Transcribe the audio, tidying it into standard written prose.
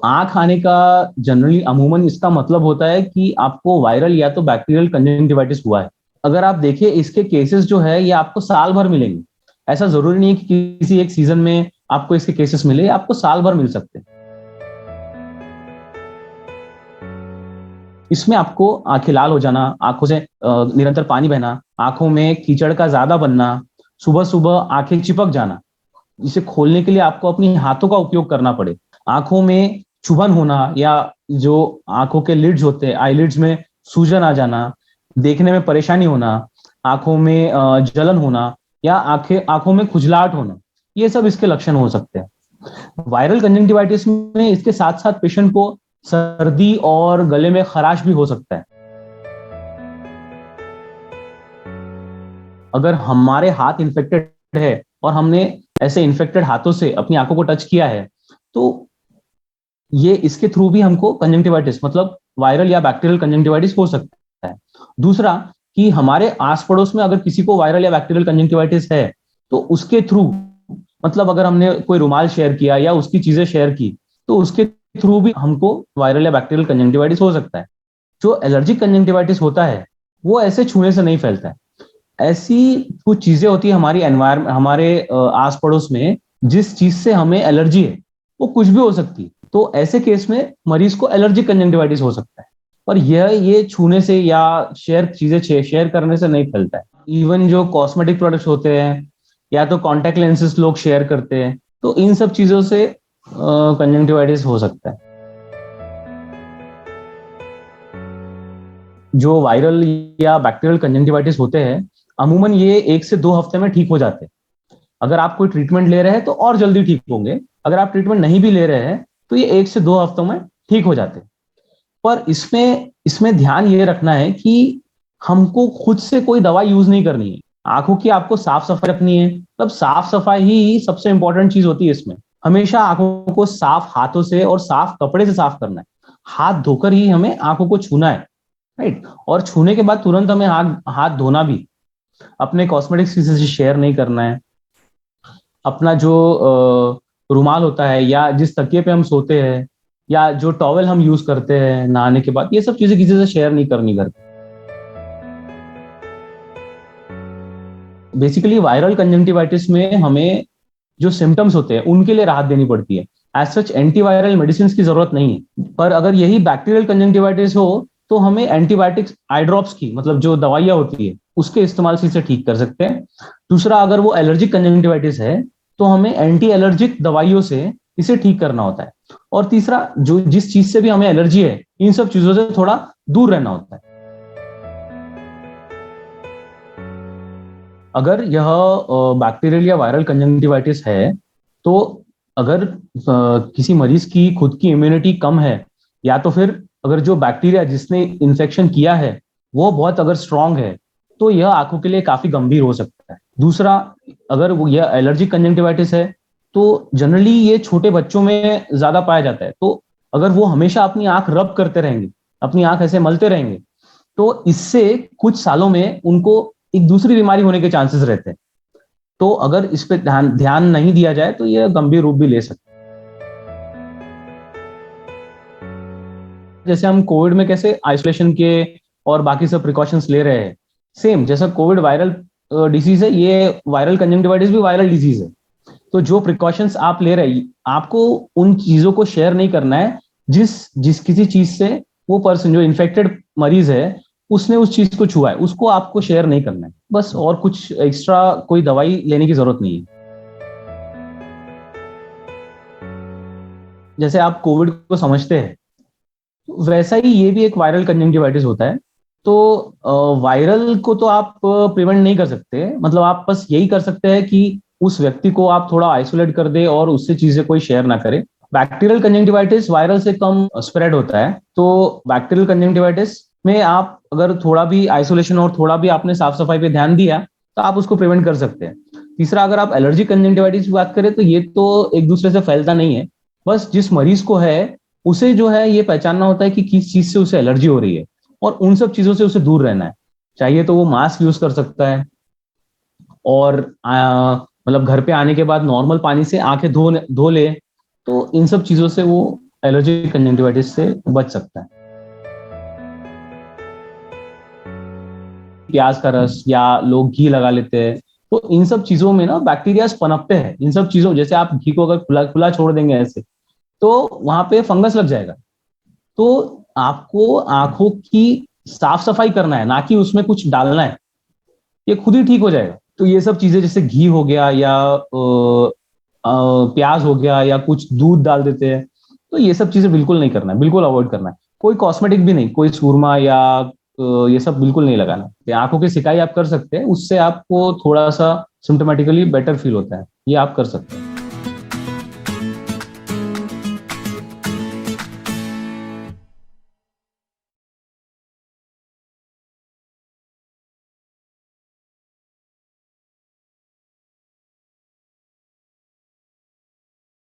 आंख आने का जनरली अमूमन इसका मतलब होता है कि आपको वायरल या तो बैक्टीरियल कंजंक्टिवाइटिस हुआ है। अगर आप देखिए इसके केसेस जो है ये आपको साल भर मिलेंगे। ऐसा जरूरी नहीं है कि किसी एक सीजन में आपको इसके केसेस मिले, आपको साल भर मिल सकते हैं। इसमें आपको आंखें लाल हो जाना, आंखों से निरंतर पानी बहना, आंखों में कीचड़ का ज्यादा बनना, सुबह सुबह आंखें चिपक जाना, इसे खोलने के लिए आपको अपनी हाथों का उपयोग करना पड़े, आंखों में चुभन होना या जो आंखों के लिड्स होते हैं आईलिड्स में सूजन आ जाना, देखने में परेशानी होना, आंखों में जलन होना या आंखों में खुजलाहट होना, ये सब इसके लक्षण हो सकते हैं। वायरल कंजंक्टिवाइटिस में इसके साथ साथ पेशेंट को सर्दी और गले में खराश भी हो सकता है। अगर हमारे हाथ इन्फेक्टेड है और हमने ऐसे इन्फेक्टेड हाथों से अपनी आंखों को टच किया है तो ये इसके थ्रू भी हमको कंजंक्टिवाइटिस मतलब वायरल या बैक्टीरियल कंजंक्टिवाइटिस हो सकता है। दूसरा कि हमारे आस पड़ोस में अगर किसी को वायरल या बैक्टीरियल कंजंक्टिवाइटिस है तो उसके थ्रू मतलब अगर हमने कोई रुमाल शेयर किया या उसकी चीजें शेयर की तो उसके थ्रू भी हमको वायरल या बैक्टीरियल कंजंक्टिवाइटिस हो सकता है। जो एलर्जिक कंजंक्टिवाइटिस होता है वो ऐसे छूने से नहीं फैलता है। ऐसी कुछ चीजें होती है हमारी एनवायरमेंट हमारे आस पड़ोस में जिस चीज से हमें एलर्जी है वो कुछ भी हो सकती है। तो ऐसे केस में मरीज को एलर्जिक कंजंक्टिवाइटिस हो सकता है। पर ये छूने से या चीजें शेयर करने से नहीं फैलता है। इवन जो कॉस्मेटिक प्रोडक्ट्स होते हैं या तो कॉन्टेक्ट लेंसेज लोग शेयर करते हैं तो इन सब चीजों से कंजंक्टिवाइटिस हो सकता है। जो वायरल या बैक्टीरियल कंजंक्टिवाइटिस होते हैं अमूमन ये 1 से 2 हफ्ते में ठीक हो जाते हैं। अगर आप कोई ट्रीटमेंट ले रहे हैं तो और जल्दी ठीक होंगे, अगर आप ट्रीटमेंट नहीं भी ले रहे हैं तो ये 1 से 2 हफ्तों में ठीक हो जाते हैं। पर इसमें इसमें ध्यान ये रखना है कि हमको खुद से कोई दवा यूज नहीं करनी है। आंखों की आपको साफ सफाई रखनी है, मतलब साफ सफाई ही सबसे इंपॉर्टेंट चीज होती है इसमें। हमेशा आंखों को साफ हाथों से और साफ कपड़े से साफ करना है। हाथ धोकर ही हमें आंखों को छूना है, राइट। और छूने के बाद तुरंत हमें हाथ हाथ धोना भी, अपने कॉस्मेटिक्स किसी से शेयर नहीं करना है। अपना जो रुमाल होता है या जिस तकिए पे हम सोते हैं या जो टॉवेल हम यूज करते हैं नहाने के बाद, ये सब चीजें किसी से शेयर नहीं करनी घर पे। बेसिकली वायरल कंजंक्टिवाइटिस में हमें जो सिम्टम्स होते हैं उनके लिए राहत देनी पड़ती है। एज सच एंटीवायरल मेडिसिन की जरूरत नहीं है। पर अगर यही बैक्टीरियल कंजंक्टिवाइटिस हो तो हमें एंटीबायोटिक्स आई ड्रॉप्स की मतलब जो दवाइयां होती है उसके इस्तेमाल से इसे ठीक कर सकते हैं। दूसरा अगर वो एलर्जिक कंजंक्टिवाइटिस है तो हमें एंटी एलर्जिक दवाइयों से इसे ठीक करना होता है। और तीसरा जो जिस चीज से भी हमें एलर्जी है इन सब चीजों से थोड़ा दूर रहना होता है। अगर यह बैक्टीरियल या वायरल कंजंक्टिवाइटिस है तो अगर किसी मरीज की खुद की इम्यूनिटी कम है या तो फिर अगर जो बैक्टीरिया जिसने इन्फेक्शन किया है वो बहुत अगर स्ट्रांग है तो यह आंखों के लिए काफी गंभीर हो सकता है। दूसरा अगर वो यह एलर्जिक कंजंक्टिवाइटिस है तो जनरली ये छोटे बच्चों में ज्यादा पाया जाता है। तो अगर वो हमेशा अपनी आंख रब करते रहेंगे, अपनी आंख ऐसे मलते रहेंगे तो इससे कुछ सालों में उनको एक दूसरी बीमारी होने के चांसेस रहते हैं। तो अगर इस पे ध्यान ध्यान नहीं दिया जाए तो यह गंभीर रूप भी ले सकता है। जैसे हम कोविड में कैसे आइसोलेशन के और बाकी सब प्रिकॉशंस ले रहे हैं, सेम जैसा कोविड वायरल डिसीज है, ये वायरल कंजंक्टिवाइटिस भी वायरल डिजीज है। तो जो प्रिकॉशंस आप ले रहे हैं आपको उन चीजों को शेयर नहीं करना है जिस जिस किसी चीज से वो पर्सन जो इन्फेक्टेड मरीज है उसने उस चीज को छुआ है उसको आपको शेयर नहीं करना है बस। और कुछ एक्स्ट्रा कोई दवाई लेने की जरूरत नहीं है। जैसे आप कोविड को समझते हैं वैसा ही ये भी एक वायरल कंजंक्टिवाइटिस होता है। तो वायरल को तो आप प्रिवेंट नहीं कर सकते, मतलब आप बस यही कर सकते हैं कि उस व्यक्ति को आप थोड़ा आइसोलेट कर दे और उससे चीजें कोई शेयर ना करे। बैक्टीरियल कंजंक्टिवाइटिस वायरल से कम स्प्रेड होता है। तो बैक्टीरियल कंजंक्टिवाइटिस में आप अगर थोड़ा भी आइसोलेशन और थोड़ा भी आपने साफ सफाई पे ध्यान दिया तो आप उसको प्रिवेंट कर सकते हैं। तीसरा अगर आप एलर्जी कंजंक्टिवाइटिस की बात करें तो ये तो एक दूसरे से फैलता नहीं है। बस जिस मरीज को है उसे जो है ये पहचानना होता है कि किस चीज से उसे एलर्जी हो रही है और उन सब चीजों से उसे दूर रहना है। चाहिए तो वो मास्क यूज कर सकता है और मतलब घर पे आने के बाद नॉर्मल पानी से आंखें धो धो ले। तो इन सब चीजों से वो एलर्जिक कंजंक्टिवाइटिस से बच सकता है। प्याज का रस या लोग घी लगा लेते हैं, तो इन सब चीजों में ना बैक्टीरिया पनपते हैं। इन सब चीजों, जैसे आप घी को अगर खुला खुला छोड़ देंगे ऐसे, तो वहां पे फंगस लग जाएगा। तो आपको आंखों की साफ सफाई करना है, ना कि उसमें कुछ डालना है, ये खुद ही ठीक हो जाएगा। तो ये सब चीजें जैसे घी हो गया या प्याज हो गया या कुछ दूध डाल देते हैं, तो ये सब चीजें बिल्कुल नहीं करना है, बिल्कुल अवॉइड करना है। कोई कॉस्मेटिक भी नहीं, कोई सुरमा या ये सब बिल्कुल नहीं लगाना। ये आंखों की सिकाई आप कर सकते हैं, उससे आपको थोड़ा सा सिम्टोमेटिकली बेटर फील होता है, ये आप कर सकते हैं।